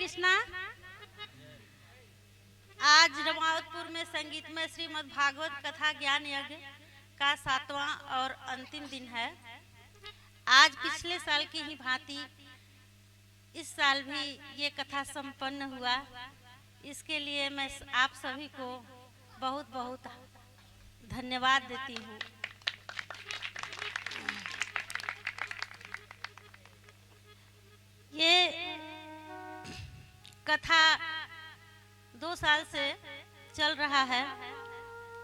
कृष्णा। आज रमावतपुर में संगीतमय श्रीमद् भागवत कथा ज्ञान यज्ञ का 7वां और अंतिम दिन है। आज पिछले साल की ही भांति इस साल भी ये कथा संपन्न हुआ। इसके लिए मैं आप सभी को बहुत बहुत धन्यवाद देती हूँ। ये कथा 2 साल से चल रहा है।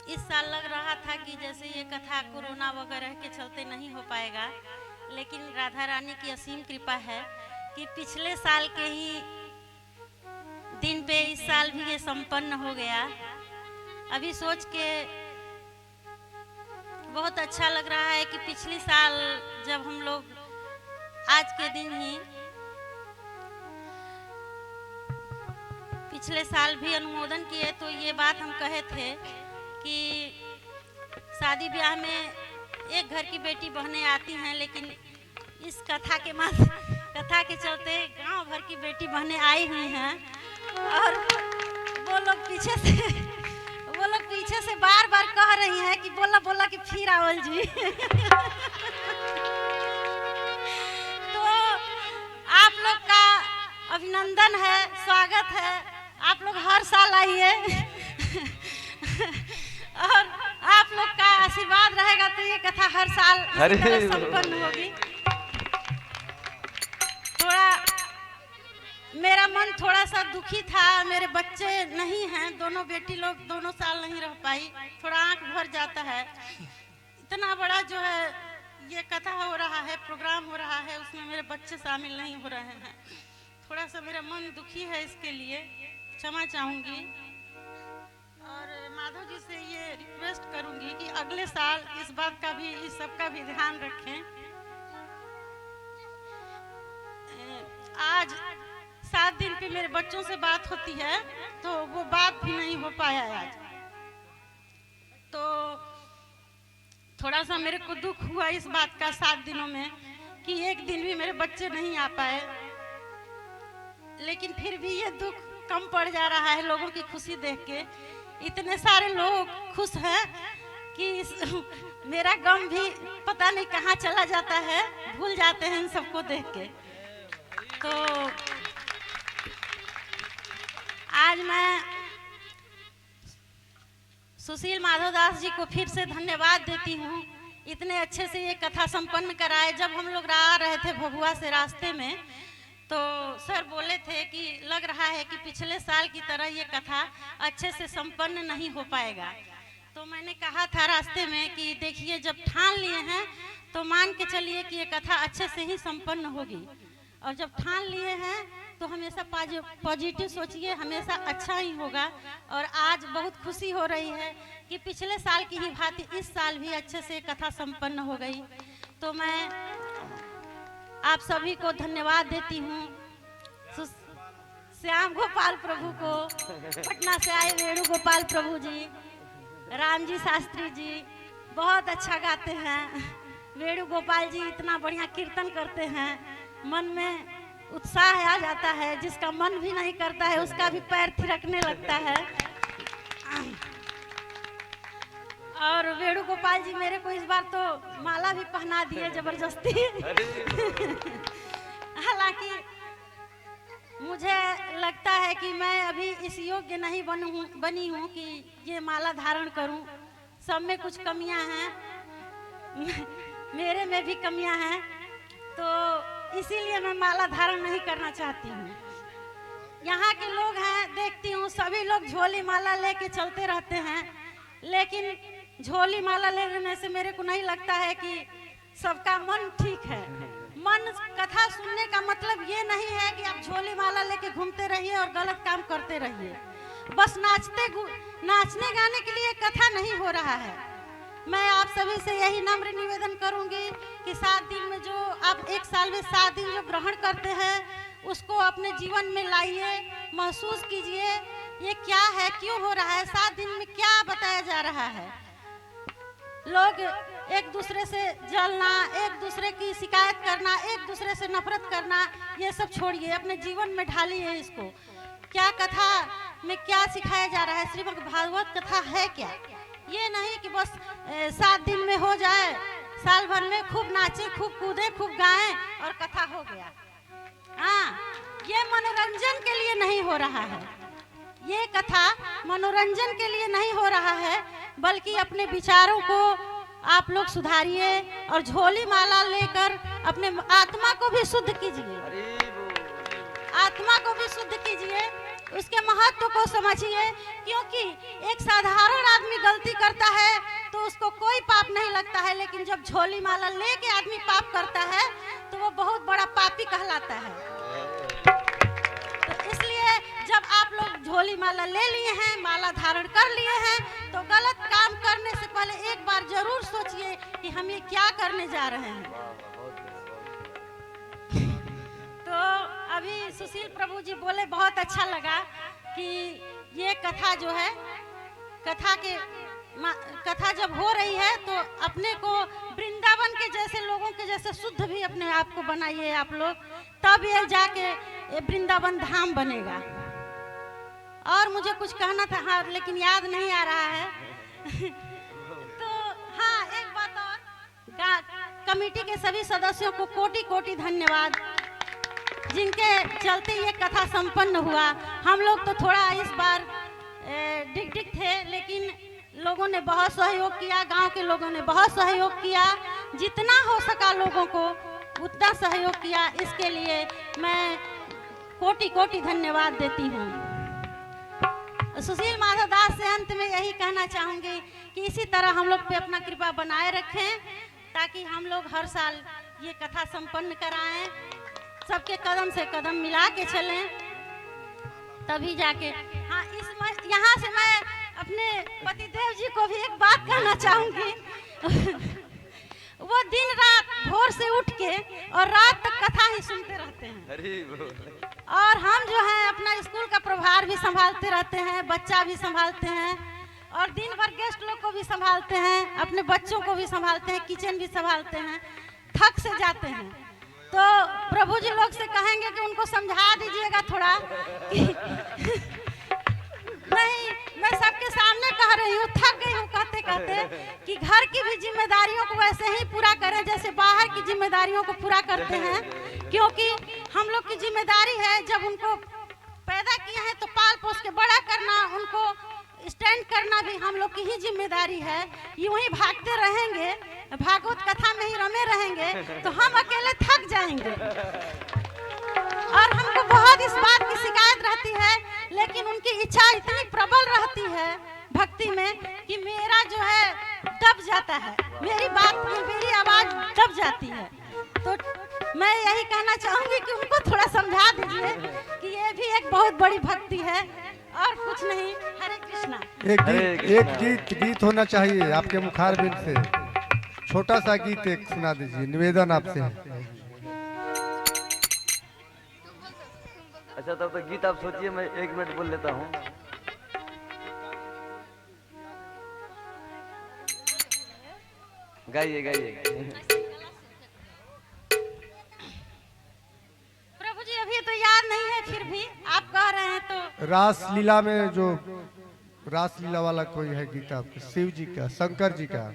इस साल लग रहा था कि जैसे ये कथा कोरोना वगैरह के चलते नहीं हो पाएगा, लेकिन राधा रानी की असीम कृपा है कि पिछले साल के ही दिन पे इस साल भी ये संपन्न हो गया। अभी सोच के बहुत अच्छा लग रहा है कि पिछले साल जब हम लोग आज के दिन ही पिछले साल भी अनुमोदन किए तो ये बात हम कहे थे कि शादी ब्याह में एक घर की बेटी बहनें आती हैं, लेकिन इस कथा के चलते गांव भर की बेटी बहनें आई हुई हैं और वो लोग पीछे से बार बार कह रही हैं कि बोला बोला कि फिर आवल जी। तो आप लोग का अभिनंदन है, स्वागत है। आप लोग हर साल आइए और आप लोग का आशीर्वाद रहेगा तो ये कथा हर साल संपन्न होगी। थोड़ा मेरा मन थोड़ा सा दुखी था, मेरे बच्चे नहीं हैं, दोनों बेटी लोग दोनों साल नहीं रह पाई, थोड़ा आंख भर जाता है। इतना बड़ा जो है ये कथा हो रहा है, प्रोग्राम हो रहा है, उसमें मेरे बच्चे शामिल नहीं हो रहे हैं। थोड़ा सा मेरा मन दुखी है, इसके लिए क्षमा चाहूंगी और माधव जी से ये रिक्वेस्ट करूंगी कि अगले साल इस बात का भी, इस सब का भी ध्यान रखें। आज 7 दिन पे मेरे बच्चों से बात होती है तो वो बात भी नहीं हो पाया आज, तो थोड़ा सा मेरे को दुख हुआ इस बात का 7 दिनों में कि एक दिन भी मेरे बच्चे नहीं आ पाए। लेकिन फिर भी ये दुख कम पड़ जा रहा है लोगों की खुशी देख के। इतने सारे लोग खुश हैं कि मेरा गम भी पता नहीं कहाँ चला जाता है, भूल जाते हैं इन सबको देख के। तो आज मैं सुशील माधव दास जी को फिर से धन्यवाद देती हूँ। इतने अच्छे से ये कथा संपन्न कराए। जब हम लोग आ रहे थे भभुआ से रास्ते में तो सर बोले थे कि लग रहा है कि पिछले साल की तरह ये कथा अच्छे से संपन्न नहीं हो पाएगा। तो मैंने कहा था रास्ते में कि देखिए, जब ठान लिए हैं तो मान के चलिए कि ये कथा अच्छे से ही संपन्न होगी, और जब ठान लिए हैं तो हमेशा पॉजिटिव सोचिए, हमेशा अच्छा ही होगा। और आज बहुत खुशी हो रही है कि पिछले साल की ही भांति इस साल भी अच्छे से कथा संपन्न हो गई। तो मैं आप सभी को धन्यवाद देती हूँ। श्याम गोपाल प्रभु को, पटना से आए वेणु गोपाल प्रभु जी, राम जी शास्त्री जी बहुत अच्छा गाते हैं। वेणु गोपाल जी इतना बढ़िया कीर्तन करते हैं, मन में उत्साह आ जाता है। जिसका मन भी नहीं करता है उसका भी पैर थिरकने लगता है। और वेणु गोपाल जी मेरे को इस बार तो माला भी पहना दिए जबरदस्ती। हालांकि मुझे लगता है कि मैं अभी इस योग्य नहीं बनी हूँ कि ये माला धारण करूँ। सब में कुछ कमियां हैं, मेरे में भी कमियां हैं, तो इसीलिए मैं माला धारण नहीं करना चाहती हूँ। यहाँ के लोग हैं, देखती हूँ सभी लोग झोली माला लेके चलते रहते हैं, लेकिन झोली माला लेने से मेरे को नहीं लगता है कि सबका मन ठीक है। मन कथा सुनने का मतलब ये नहीं है कि आप झोली माला लेके घूमते रहिए और गलत काम करते रहिए। बस नाचने गाने के लिए कथा नहीं हो रहा है। मैं आप सभी से यही नम्र निवेदन करूंगी कि 7 दिन में जो आप एक साल में 7 दिन जो ग्रहण करते हैं उसको अपने जीवन में लाइए, महसूस कीजिए ये क्या है, क्यों हो रहा है, 7 दिन में क्या बताया जा रहा है। लोग एक दूसरे से जलना, एक दूसरे की शिकायत करना, एक दूसरे से नफरत करना, ये सब छोड़िए, अपने जीवन में ढालिए इसको। क्या कथा में क्या सिखाया जा रहा है? श्रीमद् भागवत कथा है क्या? ये नहीं कि बस 7 दिन में हो जाए, साल भर में खूब नाचे, खूब कूदे, खूब गाएं और कथा हो गया। हाँ, ये मनोरंजन के लिए नहीं हो रहा है। ये कथा मनोरंजन के लिए नहीं हो रहा है, बल्कि अपने विचारों को आप लोग सुधारिए और झोली माला लेकर अपने आत्मा को भी शुद्ध कीजिए, आत्मा को भी शुद्ध कीजिए, उसके महत्व को समझिए। क्योंकि एक साधारण आदमी गलती करता है तो उसको कोई पाप नहीं लगता है, लेकिन जब झोली माला लेके आदमी पाप करता है तो वो बहुत बड़ा पापी कहलाता है। तो इसलिए जब आप लोग झोली माला ले लिए हैं, माला धारण कर लिए हैं, तो गलत काम करने से पहले एक बार जरूर सोचिए कि हम ये क्या करने जा रहे हैं। तो अभी सुशील प्रभु जी बोले, बहुत अच्छा लगा कि ये कथा जो है, कथा जब हो रही है तो अपने को वृंदावन के जैसे लोगों के जैसे शुद्ध भी अपने आप को बनाइए आप लोग, तब ये जाके वृंदावन धाम बनेगा। और मुझे कुछ कहना था, हाँ, लेकिन याद नहीं आ रहा है। तो हाँ, एक बात और, कमेटी के सभी सदस्यों को कोटि कोटि धन्यवाद, जिनके चलते ये कथा संपन्न हुआ। हम लोग तो थोड़ा इस बार डिग थे, लेकिन लोगों ने बहुत सहयोग किया, गांव के लोगों ने बहुत सहयोग किया, जितना हो सका लोगों को उतना सहयोग किया। इसके लिए मैं कोटि कोटि धन्यवाद देती हूँ। सुशील माधव दास से अंत में यही कहना चाहूँगी कि इसी तरह हम लोग पे अपना कृपा बनाए रखें, ताकि हम लोग हर साल ये कथा संपन्न कराएं, सबके कदम से कदम मिला के चलें, तभी जाके। हाँ, यहाँ से मैं अपने पतिदेव जी को भी एक बात कहना चाहूँगी। वो दिन रात भोर से उठ के और रात तक कथा ही सुनते रहते हैं, और हम जो है अपना स्कूल का प्रभार भी संभालते रहते हैं, बच्चा भी संभालते हैं, और दिन भर गेस्ट लोग को भी संभालते हैं, अपने बच्चों को भी संभालते हैं, किचन भी संभालते हैं, थक से जाते हैं। तो प्रभु जी लोग से कहेंगे कि उनको समझा दीजिएगा थोड़ा कि नहीं, मैं सबके सामने कह रही हूँ, थक गई हूँ कहते कहते, कि घर की भी जिम्मेदारियों को वैसे ही पूरा करें जैसे बाहर की जिम्मेदारियों को पूरा करते हैं। क्योंकि हम लोग की जिम्मेदारी है, जब उनको पैदा किए हैं तो पाल पोस के बड़ा करना, उनको स्टैंड करना भी हम लोग की ही जिम्मेदारी है। यूं ही भागते रहेंगे, भागवत कथा में ही रमे रहेंगे, तो हम अकेले थक जाएंगे। और हमको बहुत इस बात की शिकायत रहती है, लेकिन उनकी इच्छा इतनी प्रबल रहती है भक्ति में कि मेरा जो है दब जाता है, मेरी बात में मेरी आवाज दब जाती है। तो मैं यही कहना चाहूंगी कि उनको थोड़ा समझा दीजिए कि ये भी एक बहुत बड़ी भक्ति है और कुछ नहीं। हरे कृष्णा। एक गीत होना चाहिए आपके मुखारबिंद से, छोटा सा गीत एक सुना दीजिए, निवेदन आपसे है। अच्छा, तब तो गीत आप सोचिए, मैं 1 मिनट बोल लेता हूँ। गाइए गाइए। प्रभु जी अभी तो याद नहीं है, फिर भी आप कह रहे हैं तो। रास लीला में जो रास लीला वाला कोई है गीत आपके, शिव जी का, शंकर जी का?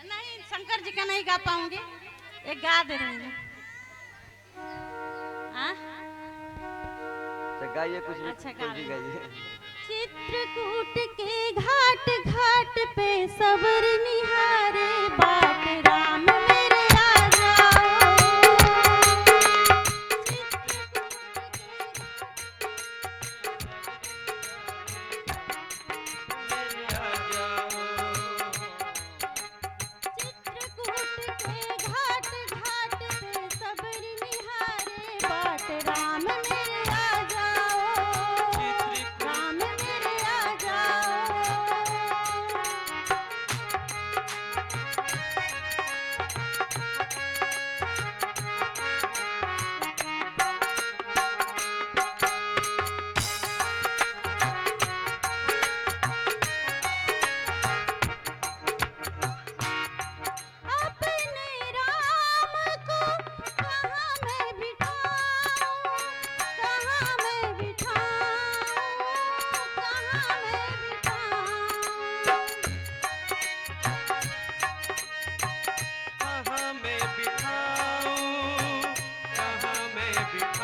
नहीं, शंकर जी का नहीं गा पाऊंगी, एक गा दे रही हूँ। गाइए कुछ भी। अच्छा, गाइए। चित्रकूट के घाट घाट पे सबर निहारे, बाट राम मेरे आ जाओ। चित्रकूट के घाट घाट पे सबर निहारे, बाट राम मेरे आ जाओ, राम मेरे आ जाओ। बीट